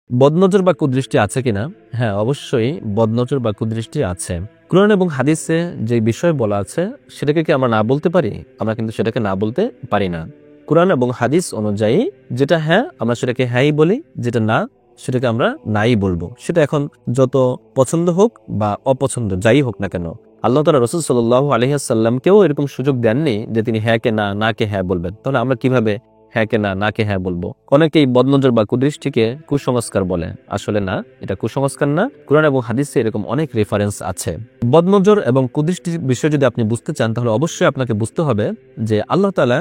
বদনজর বা কুদৃষ্টি আছে কিনা? হ্যাঁ, অবশ্যই বদনজর বা কুদৃষ্টি আছে। কুরআন এবং হাদিসে যে বিষয় বলা আছে সেটাকে কি আমরা না বলতে পারি? আমরা কিন্তু সেটাকে না বলতে পারি না। কুরআন এবং হাদিস অনুযায়ী যেটা হ্যাঁ, আমরা সেটাকে হ্যাঁই বলি, যেটা না সেটাকে আমরা নাই বলবো। সেটা এখন যত পছন্দ হোক বা অপছন্দ যাই হোক না কেন। আল্লাহ তাআলা রাসূল সাল্লাল্লাহু আলাইহি ওয়াসাল্লামকেও এরকম সুযোগ দেননি যে তিনি হ্যাঁ কে না, না কে হ্যাঁ বলবেন। তাহলে আমরা কিভাবে হ্যাঁ কে না, না কে হ্যাঁ বলবো? অনেকেই বদনজর বা কুদৃষ্টিকে কুসংস্কার বলে। আসলে না, এটা কুসংস্কার না। কুরআন এবং হাদিসে এরকম অনেক রেফারেন্স আছে। বদনজর এবং কুদৃষ্টির বিষয় যদি আপনি বুঝতে চান, তাহলে অবশ্যই আপনাকে বুঝতে হবে যে আল্লাহ তাআলা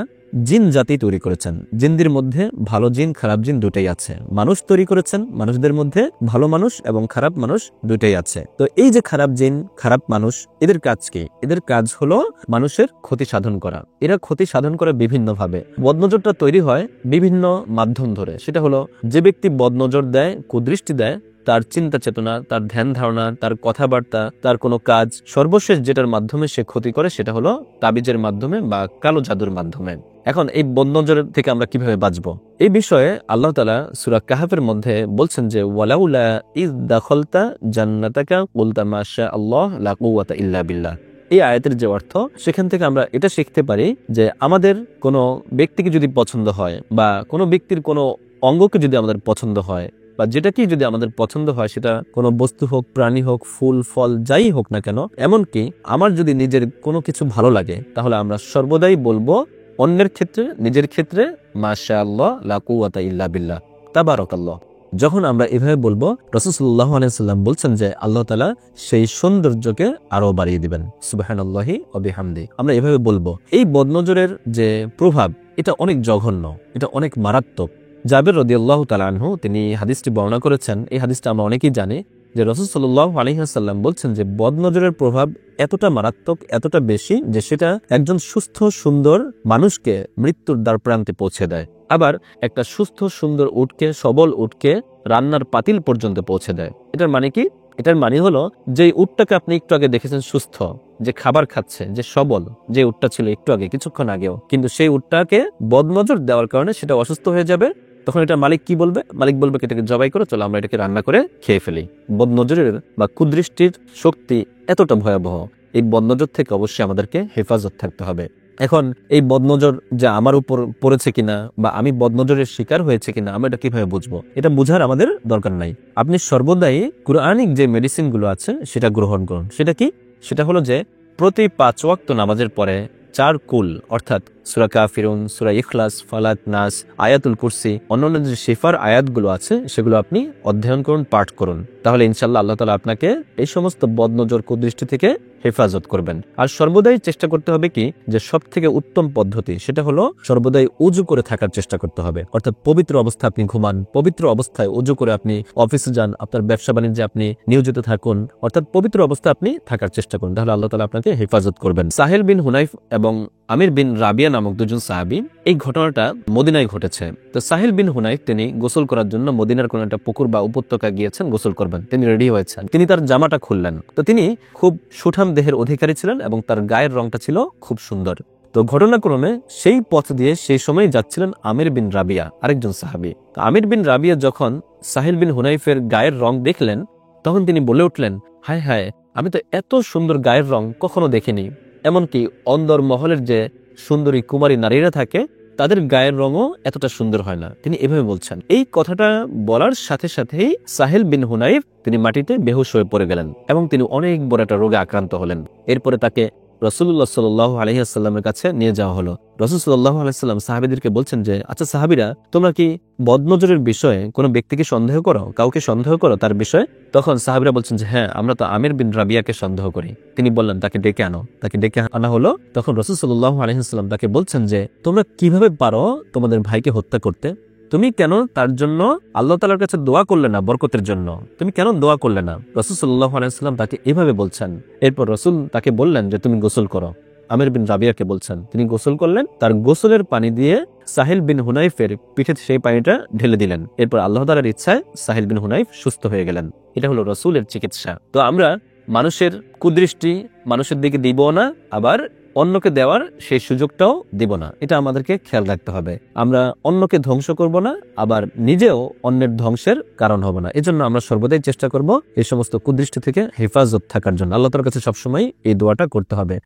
জিন জাতি তৈরি করেছেন। জিনদের মধ্যে ভালো জিন, খারাপ জিন দুটাই আছে। মানুষ তৈরি করেছেন, মানুষদের মধ্যে ভালো মানুষ এবং খারাপ মানুষ দুটাই আছে। তো এই যে খারাপ জিন, খারাপ মানুষ, এদের কাজ কি? এদের কাজ হলো মানুষের ক্ষতি সাধন করা। এরা ক্ষতি সাধন করে বিভিন্ন ভাবে। বদনজরটা তৈরি হয় বিভিন্ন মাধ্যম ধরে। সেটা হলো যে ব্যক্তি বদনজর দেয়, কুদৃষ্টি দেয়, তার চিন্তা চেতনা, তার ধ্যান ধারণা, তার কথাবার্তা, তার কোনো কাজ, সর্বশেষ যেটার মাধ্যমে সে ক্ষতি করে সেটা হলো তাবিজের মাধ্যমে বা কালো জাদুর মাধ্যমে। এখন এই বদনজর থেকে আমরা কিভাবে বাঁচবো? এই বিষয়ে আল্লাহ তাআলা সূরা কাহফের মধ্যে বলছেন যে ওয়ালাউলা ইয দাখালতা জান্নাতাকা কুলতা মাশা আল্লাহ লা কুওয়াতা ইল্লা বিল্লাহ। এই আয়াতের যে অর্থ, সেখান থেকে আমরা এটা শিখতে পারি যে আমাদের কোনো ব্যক্তিকে যদি পছন্দ হয় বা কোনো ব্যক্তির কোনো অঙ্গকে যদি আমাদের পছন্দ হয় বা যেটাকেই যদি আমাদের পছন্দ হয়, সেটা কোনো বস্তু হোক, প্রাণী হোক, ফুল ফল যাই হোক না কেন, এমনকি আমার যদি নিজের কোনো কিছু ভালো লাগে, তাহলে আমরা সর্বদাই বলবো অন্যের ক্ষেত্রে, নিজের ক্ষেত্রে মাশাআল্লাহ লা কুওয়াতা ইল্লা বিল্লাহ, তাবারাকাল্লাহ। যখন আমরা এভাবে বলবো, রাসূল সাল্লাল্লাহু আলাইহি ওয়াসাল্লাম বলছেন যে আল্লাহ তাআলা সেই সৌন্দর্যকে আরো বাড়িয়ে দিবেন। সুবহানাল্লাহি ওয়া বিহামদি। আমরা এভাবে বলবো। এই বদনজরের যে প্রভাব, এটা অনেক জঘন্য, এটা অনেক মারাত্মক। জাবের রাদিয়াল্লাহু তাআলা আনহু তিনি হাদিসটি বর্ণনা করেছেন। এই হাদিসটা আমরা অনেকেই জানি যে রাসূল সাল্লাল্লাহু আলাইহি ওয়াসাল্লাম বলছেন যে বদনজরের প্রভাব এতটা মারাত্মক, এতটা বেশি যে সেটা একজন সুস্থ সুন্দর মানুষকে মৃত্যুর দ্বার প্রান্তে পৌঁছে দেয়। আবার একটা সুস্থ সুন্দর উটকে, সবল উটকে রান্নার পাতিল পর্যন্ত পৌঁছে দেয়। এটার মানে কি? এটার মানে হলো যে উটটাকে আপনি একটু আগে দেখেছেন সুস্থ, যে খাবার খাচ্ছে, যে সবল, যে উটটা ছিল একটু আগে, কিছুক্ষণ আগেও, কিন্তু সেই উটটাকে বদনজর দেওয়ার কারণে সেটা অসুস্থ হয়ে যাবে। তখন এটা মালিক কি বলবে? মালিক বলবে এটাকে জবাই করে চলো আমরা এটাকে রান্না করে খেয়ে ফেলি। বদনজরের বা কুদৃষ্টির শক্তি এতটা ভয়াবহ। এই বদনজর থেকে অবশ্যই আমাদেরকে হেফাজত থাকতে হবে। এখন এই বদনজর যে আমার উপর পড়েছে কিনা বা আমি বদনজরের শিকার হয়েছে কিনা, আমরা এটা কিভাবে বুঝবো? এটা বুঝার আমাদের দরকার নাই। আপনি সর্বদাই কুরআনিক যে মেডিসিন গুলো আছে সেটা গ্রহণ করুন। সেটা কি? সেটা হলো যে প্রতি 5 ওয়াক্ত নামাজের পরে 4 কুল, অর্থাৎ সূরা কাফিরুন, সূরা ইখলাস, ফালাক, নাস, আয়াতুল কুরসি, অন্যান্য যে শিফার আয়াতগুলো আছে সেগুলো আপনি অধ্যয়ন করুন, পাঠ করুন। তাহলে ইনশাআল্লাহ আল্লাহ তাআলা আপনাকে এই সমস্ত বদনজর কুদৃষ্টি থেকে হেফাজত করবেন। আর সর্বদাই চেষ্টা করতে হবে কি, যে সব থেকে উত্তম পদ্ধতি সেটা হলো সর্বদাই উজু করে থাকার চেষ্টা করতে হবে। অর্থাৎ পবিত্র অবস্থায় আপনি ঘুমান, পবিত্র অবস্থায় উজু করে আপনি অফিসে যান, আপনার ব্যবসা বাণিজ্যে আপনি নিয়োজিত থাকুন, অর্থাৎ পবিত্র অবস্থায় আপনি থাকার চেষ্টা করুন। তাহলে আল্লাহ তাআলা আপনাকে হেফাজত করবেন। সাহেল বিন হুনাইফ এবং আমির বিন রাবিয়া নামক দুজন সাহাবী, এই ঘটনাটা মদিনায় ঘটেছে। তো সাহেল বিন হুনাইফ তিনি গোসল করার জন্য মদিনার কোন একটা পুকুর বা উপত্যকা গিয়েছেন, গোসল করবেন। তিনি রেডি হয়েছেন, তিনি তার জামাটা খুললেন। তো তিনি খুব সুঠাম দেহের অধিকারী ছিলেন এবং তার গায়ের রংটা ছিল খুব সুন্দর। তো ঘটনাক্রমে সেই পথ দিয়ে সেই সময় যাচ্ছিলেন আমির বিন রাবিয়া, আরেকজন সাহাবী। তো আমির বিন রাবিয়া যখন সাহেল বিন হুনাইফের গায়ের রং দেখলেন, তখন তিনি বলে উঠলেন, হায় হায়, আমি তো এত সুন্দর গায়ের রং কখনো দেখিনি। এমনকি অন্দর মহলের যে সুন্দরী কুমারী নারীরা থাকে, তাদের গায়ের রঙও এতটা সুন্দর হয় না। তিনি এভাবে বলছেন। এই কথাটা বলার সাথে সাথেই সাহেল বিন হুনাইফ তিনি মাটিতে বেহুশ হয়ে পড়ে গেলেন এবং তিনি অনেক বড় একটা রোগে আক্রান্ত হলেন। এরপরে তাকে রাসূলুল্লাহ সাল্লাল্লাহু আলাইহি ওয়াসাল্লামের কাছে নিয়ে যাওয়া হলো। রাসূল সাল্লাল্লাহু আলাইহি ওয়াসাল্লাম সাহাবীদেরকে বলছেন যে, আচ্ছা সাহাবীরা, তোমরা কি বদনজরের বিষয়ে কোনো ব্যক্তিকে সন্দেহ করো, কাউকে সন্দেহ করো তার বিষয়ে? তখন সাহাবীরা বলছেন যে, হ্যাঁ, আমরা তো আমির বিন রাবিয়াকে সন্দেহ করি। তিনি বললেন, তাকে ডেকে আনো। তাকে ডেকে আনা হলো। তখন রাসূল সাল্লাল্লাহু আলাইহি ওয়াসাল্লাম তাকে বলছেন যে, তোমরা কিভাবে পারো তোমাদের ভাইকে হত্যা করতে? তুমি কেন তার জন্য আল্লাহ তাআলার কাছে দোয়া করলে না বরকতের জন্য? তুমি কেন দোয়া করলে না? রাসূল সাল্লাল্লাহু আলাইহি ওয়াসাল্লাম তাকে এভাবে বলছেন। এরপর রাসূল তাকে বললেন যে, তুমি গোসল করো। আমির বিন রাবিয়াকে বলছেন, তিনি গোসল করলেন। তার গোসলের পানি দিয়ে সাহেল বিন হুনাইফের পিঠে সেই পানিটা ঢেলে দিলেন। এরপর আল্লাহ তাআলার ইচ্ছায় সাহেল বিন হুনাইফ সুস্থ হয়ে গেলেন। এটা হলো রাসূলের চিকিৎসা। তো আমরা মানুষের কুদৃষ্টি মানুষের দিকে দিব না, আবার অন্যকে দেওয়ার সেই সুযোগটাও দিব না। এটা আমাদেরকে খেয়াল রাখতে হবে। আমরা অন্যকে ধ্বংস করব না, আবার নিজেও অন্যের ধ্বংসের কারণ হব না। এজন্য আমরা সর্বদাই চেষ্টা করব এই সমস্ত কুদৃষ্টি থেকে হেফাজত থাকার জন্য। আল্লাহ তাআলার কাছে সবসময় এই দোয়াটা করতে হবে।